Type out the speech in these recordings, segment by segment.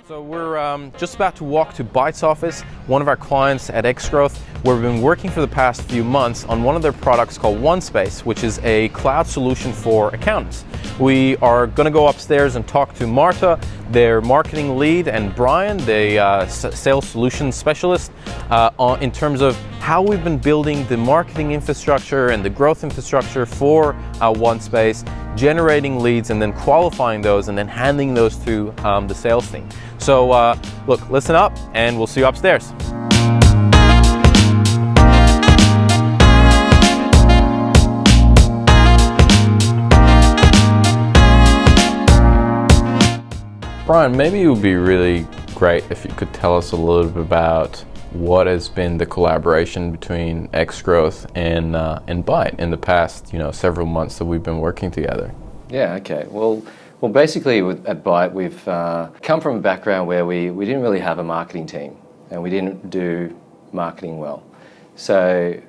So we're just about to walk to Byte's office, one of our clients at Xgrowth, where we've been working for the past few months on one of their products called OneSpace, which is a cloud solution for accountants. We are going to go upstairs and talk to Marta, their marketing lead, and Brian, the sales solutions specialist, in terms of how we've been building the marketing infrastructure and the growth infrastructure for OneSpace, generating leads and then qualifying those and then handing those to the sales team. So look, listen up and we'll see you upstairs. Brian, maybe it would be really great if you could tell us a little bit about what has been the collaboration between Xgrowth and Byte in the past, several months that we've been working together. Yeah, okay. Well, basically at Byte, we've come from a background where we didn't really have a marketing team and we didn't do marketing well. So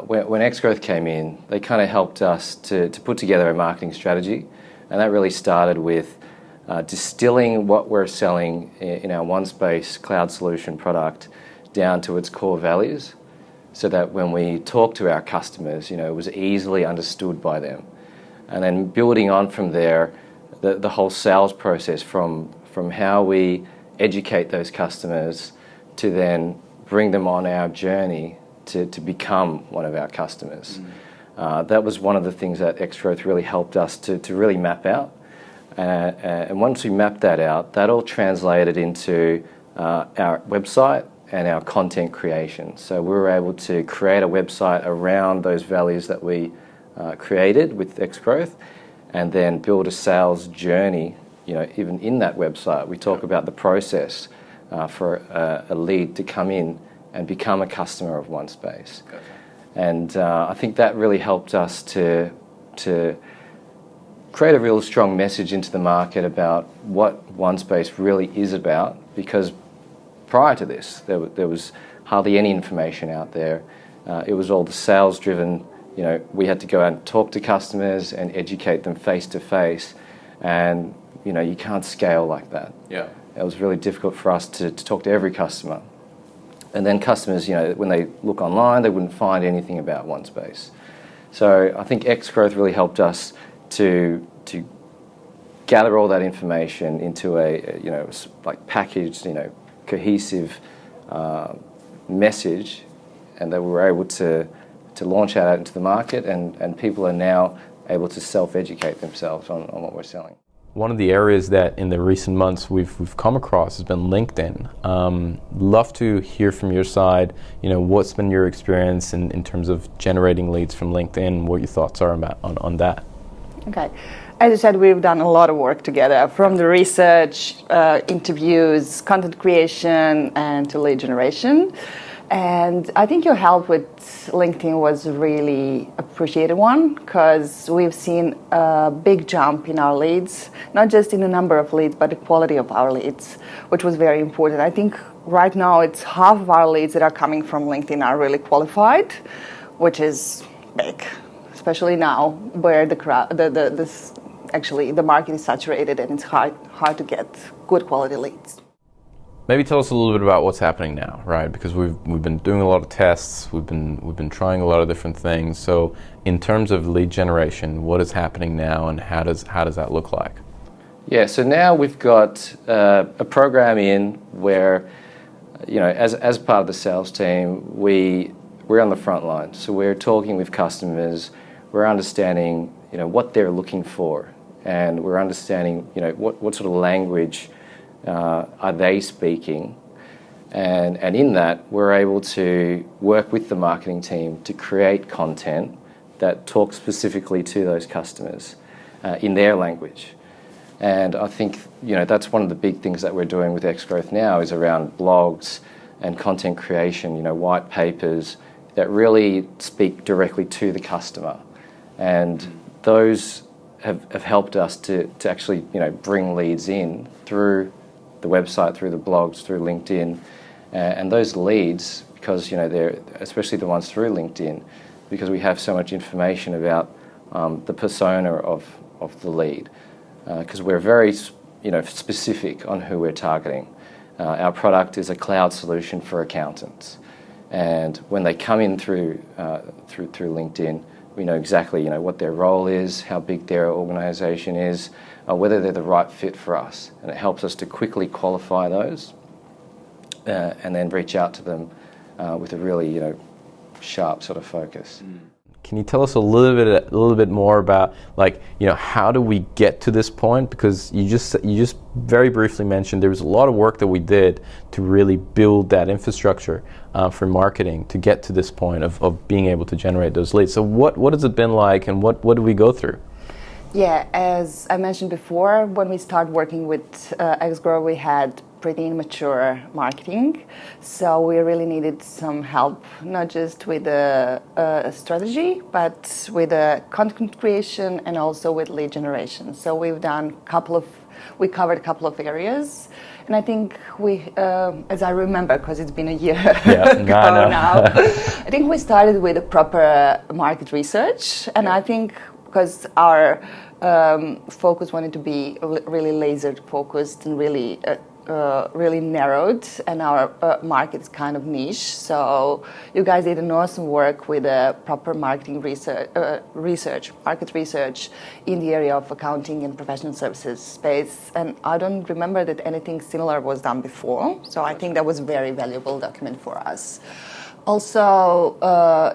when Xgrowth came in, they kind of helped us to put together a marketing strategy, and that really started with distilling what we're selling in our OneSpace cloud solution product down to its core values, so that when we talk to our customers, it was easily understood by them. And then building on from there, the whole sales process from how we educate those customers to then bring them on our journey to become one of our customers. That was one of the things that Xgrowth really helped us to really map out. And once we mapped that out, that all translated into our website and our content creation. So we were able to create a website around those values that we created with Xgrowth, and then build a sales journey. Even in that website, we talk about the process for a lead to come in and become a customer of OneSpace. Okay. And I think that really helped us to create a real strong message into the market about what OneSpace really is about, because prior to this, there was hardly any information out there. It was all the sales-driven. We had to go out and talk to customers and educate them face-to-face, and you can't scale like that. Yeah. It was really difficult for us to talk to every customer. And then customers, when they look online, they wouldn't find anything about OneSpace. So I think Xgrowth really helped us to gather all that information into a packaged, cohesive message, and that we were able to launch out into the market, and people are now able to self-educate themselves on what we're selling. One of the areas that in the recent months we've come across has been LinkedIn. Love to hear from your side, what's been your experience in terms of generating leads from LinkedIn, what your thoughts are on that. Okay. As I said, we've done a lot of work together, from the research, interviews, content creation, and to lead generation. And I think your help with LinkedIn was a really appreciated one, because we've seen a big jump in our leads, not just in the number of leads, but the quality of our leads, which was very important. I think right now it's half of our leads that are coming from LinkedIn are really qualified, which is big, especially now where the market is saturated and it's hard to get good quality leads. Maybe tell us a little bit about what's happening now, right? Because we've been doing a lot of tests, we've been trying a lot of different things. So in terms of lead generation, what is happening now, and how does that look like? Yeah, so now we've got a program in where, as part of the sales team, we're on the front line. So we're talking with customers, we're understanding what they're looking for, and we're understanding what sort of language are they speaking, and in that we're able to work with the marketing team to create content that talks specifically to those customers in their language. And I think that's one of the big things that we're doing with Xgrowth now, is around blogs and content creation, white papers that really speak directly to the customer. And those have helped us to actually bring leads in through the website, through the blogs, through LinkedIn, and those leads, because they're especially the ones through LinkedIn, because we have so much information about the persona of the lead, because we're very specific on who we're targeting. Our product is a cloud solution for accountants, and when they come in through LinkedIn, we know exactly what their role is, how big their organisation is, whether they're the right fit for us, and it helps us to quickly qualify those and then reach out to them with a really sharp sort of focus. Can you tell us a little bit more about, like, how do we get to this point? Because you just very briefly mentioned there was a lot of work that we did to really build that infrastructure for marketing to get to this point of being able to generate those leads. So what has it been like, and what did we go through? Yeah, as I mentioned before, when we started working with Xgrow, we had pretty immature marketing, so we really needed some help, not just with the strategy, but with the content creation and also with lead generation. So we covered a couple of areas, and I think as I remember, because it's been a year ago now, I think we started with a proper market research, and I think because our focus wanted to be really laser focused and really narrowed, and our market is kind of niche. So you guys did an awesome work with a proper marketing market research in the area of accounting and professional services space. And I don't remember that anything similar was done before. So I think that was a very valuable document for us. Also,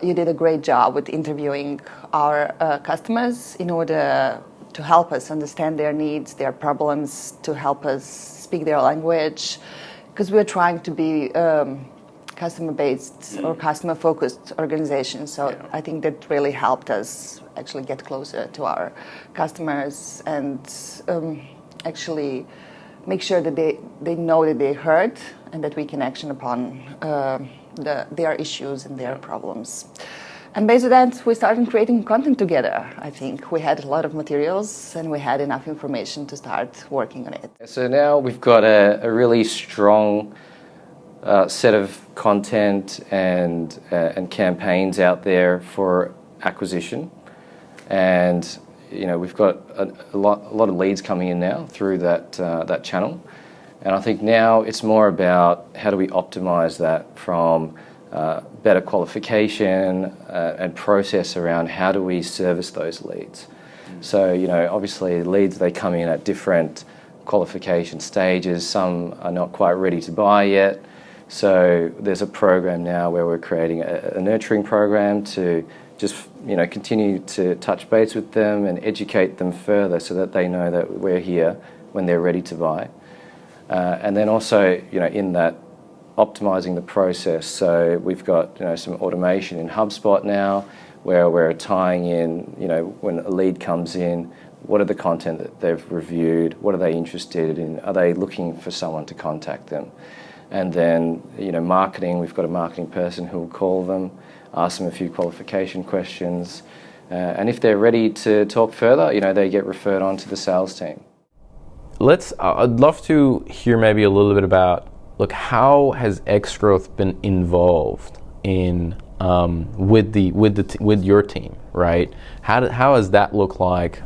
you did a great job with interviewing our customers in order to help us understand their needs, their problems, to help us speak their language, because we're trying to be customer-based or customer-focused organization. So I think that really helped us actually get closer to our customers and actually make sure that they know that they heard and that we can action upon their issues and their problems. And based on that, we started creating content together. I think we had a lot of materials and we had enough information to start working on it. So now we've got a really strong set of content and campaigns out there for acquisition, and we've got a lot of leads coming in now through that channel. And I think now it's more about how do we optimize that from better qualification and process around how do we service those leads. So, obviously leads, they come in at different qualification stages. Some are not quite ready to buy yet. So there's a program now where we're creating a nurturing program to just, continue to touch base with them and educate them further so that they know that we're here when they're ready to buy. And then also, in that, optimizing the process. So we've got some automation in HubSpot now where we're tying in, when a lead comes in, what are the content that they've reviewed, what are they interested in, are they looking for someone to contact them? And then, marketing, we've got a marketing person who will call them, ask them a few qualification questions, and if they're ready to talk further, they get referred on to the sales team. I'd love to hear maybe a little bit about, how has Xgrowth been involved in with your team, right? How has that looked like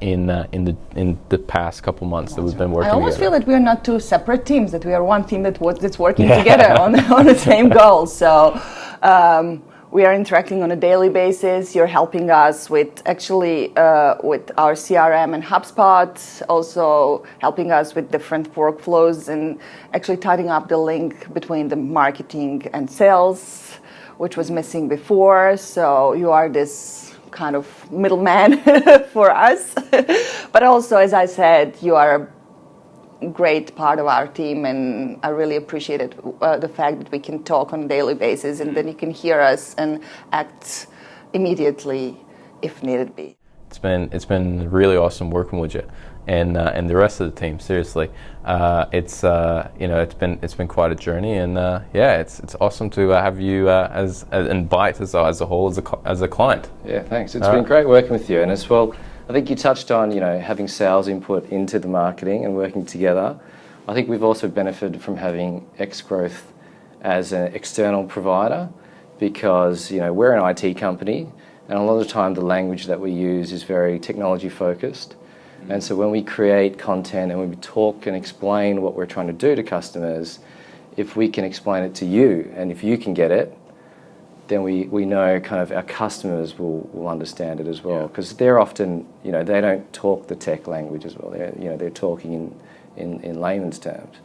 in the past couple months that we've been working together? I almost feel that we are not two separate teams; that we are one team that's working together on the same goal. So. We are interacting on a daily basis. You're helping us with with our CRM and HubSpot, also helping us with different workflows and actually tidying up the link between the marketing and sales, which was missing before. So you are this kind of middleman for us. But also, as I said, you are a great part of our team, and I really appreciated the fact that we can talk on a daily basis and then you can hear us and act immediately if needed be. It's been really awesome working with you and the rest of the team. Seriously, it's been quite a journey, and it's awesome to have you and Byte as a whole as a client. Yeah, thanks. It's been great working with you, and as well, I think you touched on, having sales input into the marketing and working together. I think we've also benefited from having Xgrowth as an external provider because, we're an IT company and a lot of the time the language that we use is very technology focused. And so when we create content and when we talk and explain what we're trying to do to customers, if we can explain it to you and if you can get it, then we know kind of our customers will understand it as well. Because they're often, you know, they don't talk the tech language as well. They're talking in layman's terms.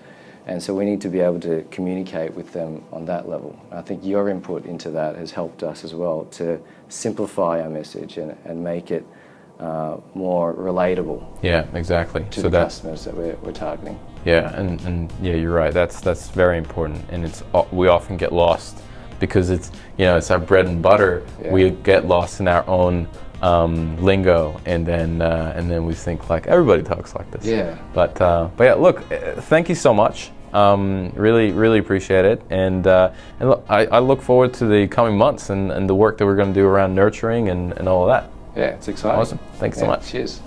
And so we need to be able to communicate with them on that level. I think your input into that has helped us as well to simplify our message and make it more relatable. Yeah, exactly. To the customers that we're targeting. Yeah, and yeah, you're right. That's very important, and we often get lost because it's our bread and butter. Yeah. We get lost in our own lingo, and then we think like everybody talks like this. Yeah. But yeah, look, thank you so much. Really appreciate it, and look, I look forward to the coming months and the work that we're going to do around nurturing and all of that. Yeah, it's exciting. Awesome. Thanks so much. Cheers.